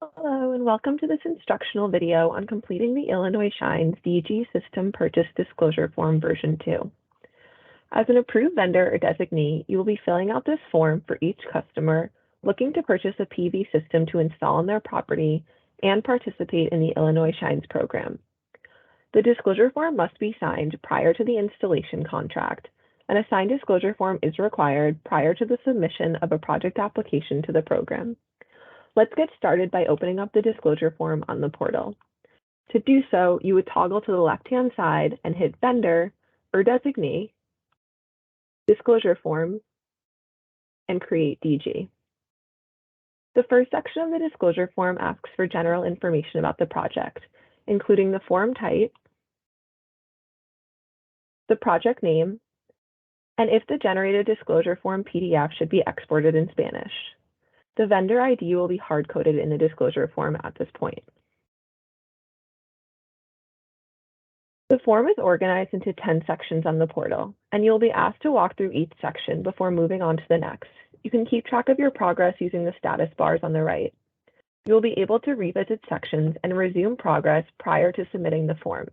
Hello, and welcome to this instructional video on completing the Illinois Shines DG System Purchase Disclosure Form version 2. As an approved vendor or designee, you will be filling out this form for each customer looking to purchase a PV system to install on their property and participate in the Illinois Shines program. The disclosure form must be signed prior to the installation contract, and a signed disclosure form is required prior to the submission of a project application to the program. Let's get started by opening up the disclosure form on the portal. To do so, you would toggle to the left-hand side and hit Vendor or Designee, Disclosure Form, and create DG. The first section of the disclosure form asks for general information about the project, including the form type, the project name, and if the generated disclosure form PDF should be exported in Spanish. The vendor ID will be hard-coded in the disclosure form at this point. The form is organized into 10 sections on the portal, and you'll be asked to walk through each section before moving on to the next. You can keep track of your progress using the status bars on the right. You'll be able to revisit sections and resume progress prior to submitting the form.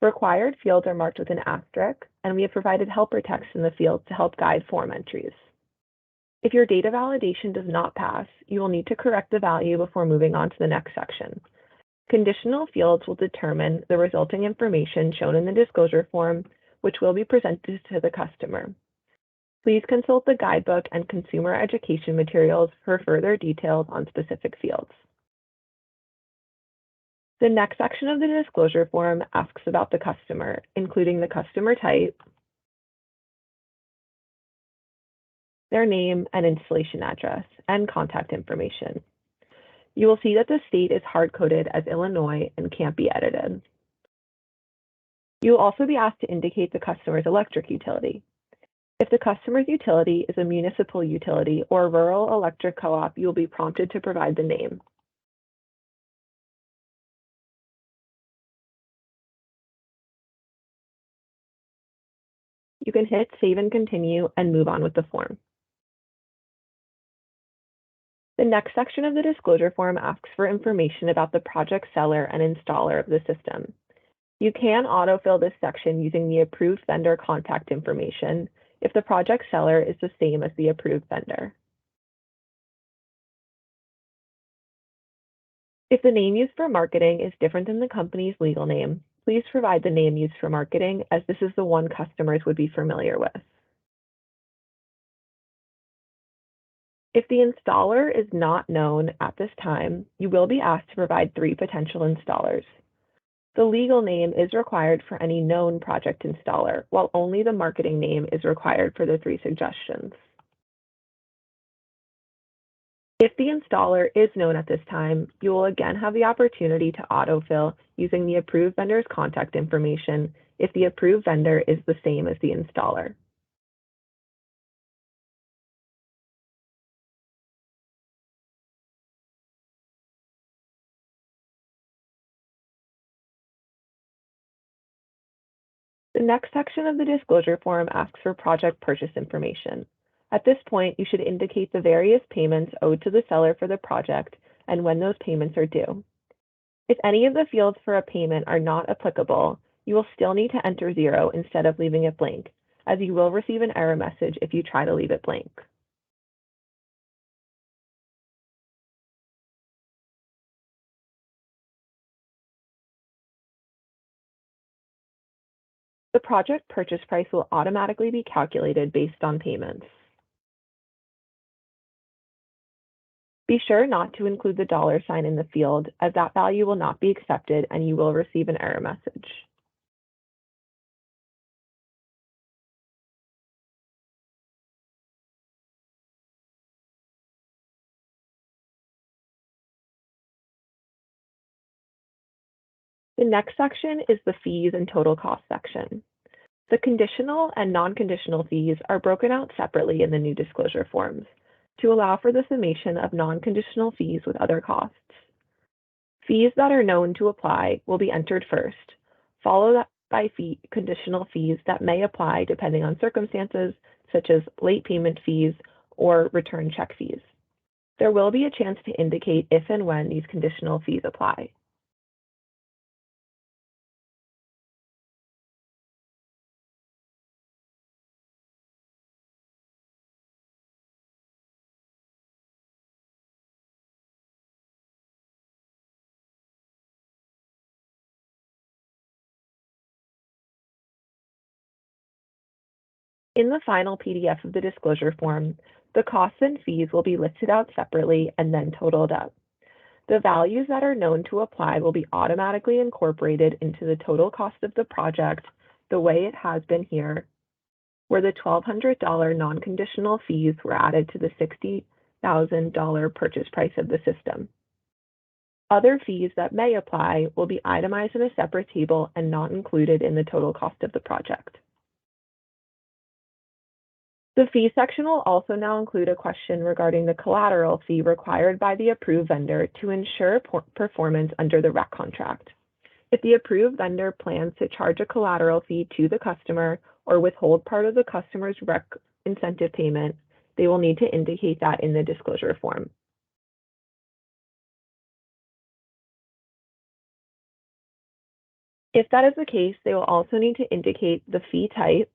Required fields are marked with an asterisk, and we have provided helper text in the fields to help guide form entries. If your data validation does not pass, you will need to correct the value before moving on to the next section. Conditional fields will determine the resulting information shown in the disclosure form, which will be presented to the customer. Please consult the guidebook and consumer education materials for further details on specific fields. The next section of the disclosure form asks about the customer, including the customer type, their name and installation address, and contact information. You will see that the state is hard-coded as Illinois and can't be edited. You will also be asked to indicate the customer's electric utility. If the customer's utility is a municipal utility or a rural electric co-op, you will be prompted to provide the name. You can hit Save and Continue and move on with the form. The next section of the disclosure form asks for information about the project seller and installer of the system. You can autofill this section using the approved vendor contact information if the project seller is the same as the approved vendor. If the name used for marketing is different than the company's legal name, please provide the name used for marketing, as this is the one customers would be familiar with. If the installer is not known at this time, you will be asked to provide 3 potential installers. The legal name is required for any known project installer, while only the marketing name is required for the 3 suggestions. If the installer is known at this time, you will again have the opportunity to autofill using the approved vendor's contact information if the approved vendor is the same as the installer. The next section of the disclosure form asks for project purchase information. At this point, you should indicate the various payments owed to the seller for the project and when those payments are due. If any of the fields for a payment are not applicable, you will still need to enter 0 instead of leaving it blank, as you will receive an error message if you try to leave it blank. The project purchase price will automatically be calculated based on payments. Be sure not to include the $sign in the field, as that value will not be accepted and you will receive an error message. The next section is the fees and total cost section. The conditional and non-conditional fees are broken out separately in the new disclosure forms to allow for the summation of non-conditional fees with other costs. Fees that are known to apply will be entered first, followed by conditional fees that may apply depending on circumstances, such as late payment fees or return check fees. There will be a chance to indicate if and when these conditional fees apply. In the final PDF of the disclosure form, the costs and fees will be listed out separately and then totaled up. The values that are known to apply will be automatically incorporated into the total cost of the project the way it has been here, where the $1,200 non-conditional fees were added to the $60,000 purchase price of the system. Other fees that may apply will be itemized in a separate table and not included in the total cost of the project. The fee section will also now include a question regarding the collateral fee required by the approved vendor to ensure performance under the REC contract. If the approved vendor plans to charge a collateral fee to the customer or withhold part of the customer's REC incentive payment, they will need to indicate that in the disclosure form. If that is the case, they will also need to indicate the fee type,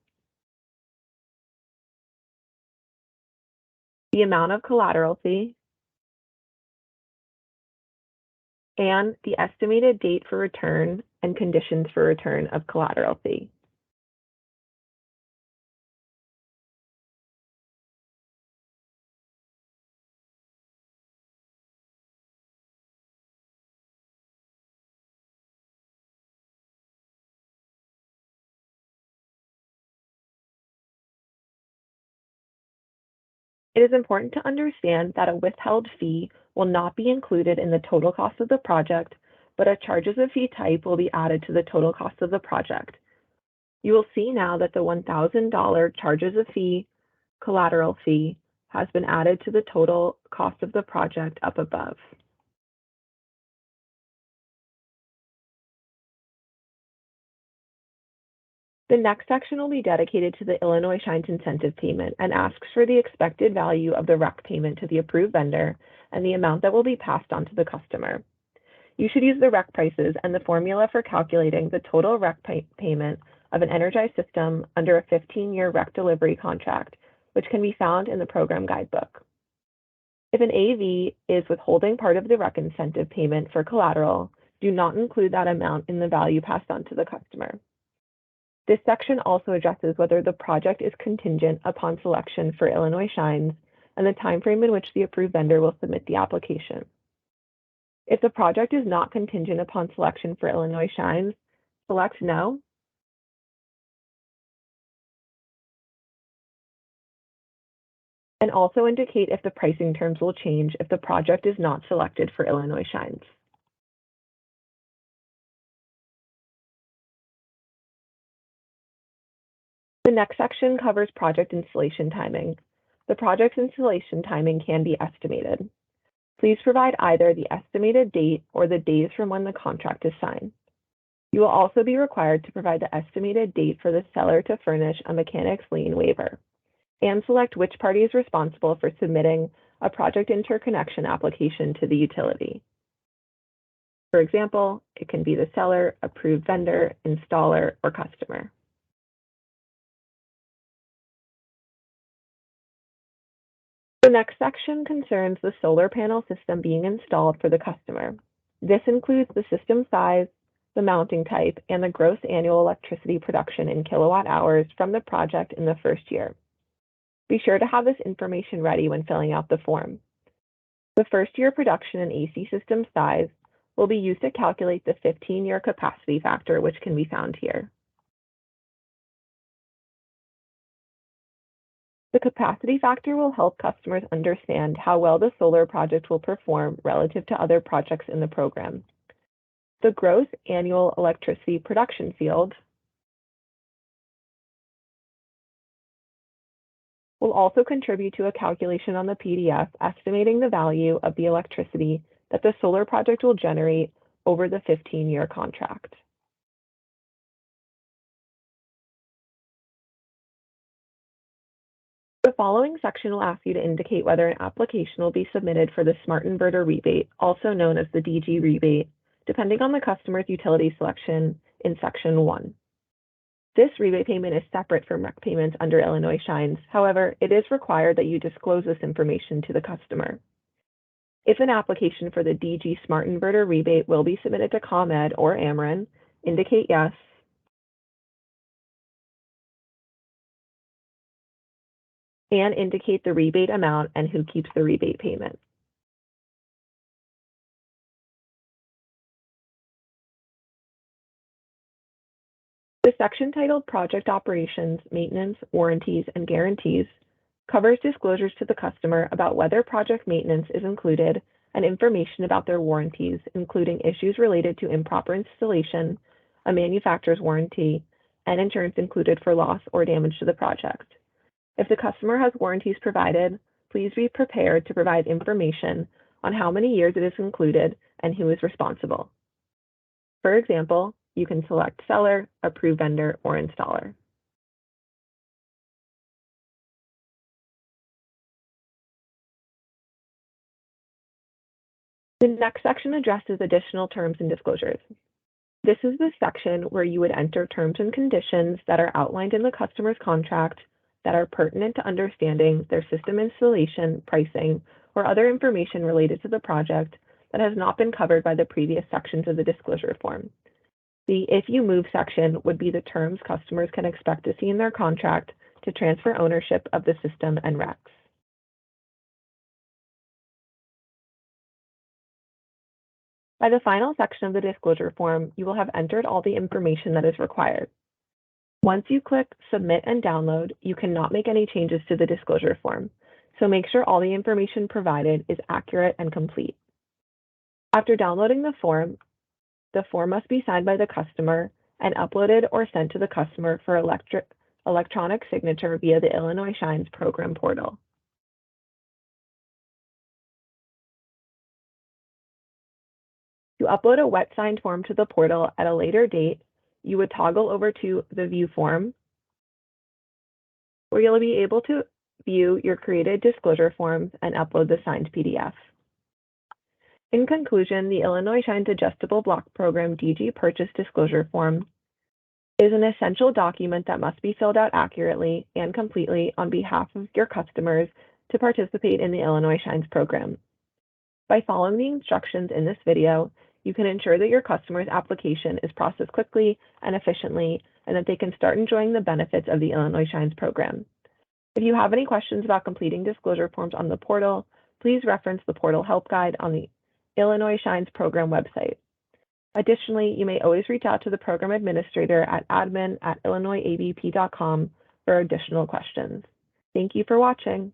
the amount of collateral fee, and the estimated date for return and conditions for return of collateral fee. It is important to understand that a withheld fee will not be included in the total cost of the project, but a charges of fee type will be added to the total cost of the project. You will see now that the $1,000 charges of fee collateral fee has been added to the total cost of the project up above. The next section will be dedicated to the Illinois Shines incentive payment and asks for the expected value of the REC payment to the approved vendor and the amount that will be passed on to the customer. You should use the REC prices and the formula for calculating the total REC payment of an energized system under a 15-year REC delivery contract, which can be found in the program guidebook. If an AV is withholding part of the REC incentive payment for collateral, do not include that amount in the value passed on to the customer. This section also addresses whether the project is contingent upon selection for Illinois Shines and the timeframe in which the approved vendor will submit the application. If the project is not contingent upon selection for Illinois Shines, select No. And also indicate if the pricing terms will change if the project is not selected for Illinois Shines. The next section covers project installation timing. The project's installation timing can be estimated. Please provide either the estimated date or the days from when the contract is signed. You will also be required to provide the estimated date for the seller to furnish a mechanic's lien waiver, and select which party is responsible for submitting a project interconnection application to the utility. For example, it can be the seller, approved vendor, installer, or customer. The next section concerns the solar panel system being installed for the customer. This includes the system size, the mounting type, and the gross annual electricity production in kilowatt hours from the project in the first year. Be sure to have this information ready when filling out the form. The first year production and AC system size will be used to calculate the 15-year capacity factor, which can be found here. The capacity factor will help customers understand how well the solar project will perform relative to other projects in the program. The gross annual electricity production field will also contribute to a calculation on the PDF estimating the value of the electricity that the solar project will generate over the 15-year contract. The following section will ask you to indicate whether an application will be submitted for the Smart Inverter Rebate, also known as the DG rebate, depending on the customer's utility selection in Section 1. This rebate payment is separate from REC payments under Illinois Shines. However, it is required that you disclose this information to the customer. If an application for the DG Smart Inverter Rebate will be submitted to ComEd or Ameren, indicate yes, and indicate the rebate amount and who keeps the rebate payment. The section titled Project Operations, Maintenance, Warranties, and Guarantees covers disclosures to the customer about whether project maintenance is included and information about their warranties, including issues related to improper installation, a manufacturer's warranty, and insurance included for loss or damage to the project. If the customer has warranties provided, please be prepared to provide information on how many years it is included and who is responsible. For example, you can select seller, approved vendor, or installer. The next section addresses additional terms and disclosures. This is the section where you would enter terms and conditions that are outlined in the customer's contract that are pertinent to understanding their system installation, pricing, or other information related to the project that has not been covered by the previous sections of the disclosure form. The If You Move section would be the terms customers can expect to see in their contract to transfer ownership of the system and RECs. By the final section of the disclosure form, you will have entered all the information that is required. Once you click Submit and Download, you cannot make any changes to the disclosure form, so make sure all the information provided is accurate and complete. After downloading the form must be signed by the customer and uploaded or sent to the customer for electronic signature via the Illinois Shines program portal. To upload a wet signed form to the portal at a later date, you would toggle over to the View Form, where you'll be able to view your created disclosure forms and upload the signed PDF. In conclusion, the Illinois Shines Adjustable Block Program DG Purchase Disclosure Form is an essential document that must be filled out accurately and completely on behalf of your customers to participate in the Illinois Shines program. By following the instructions in this video, you can ensure that your customer's application is processed quickly and efficiently, and that they can start enjoying the benefits of the Illinois Shines program. If you have any questions about completing disclosure forms on the portal, please reference the portal help guide on the Illinois Shines program website. Additionally, you may always reach out to the program administrator at admin@illinoisabp.com for additional questions. Thank you for watching.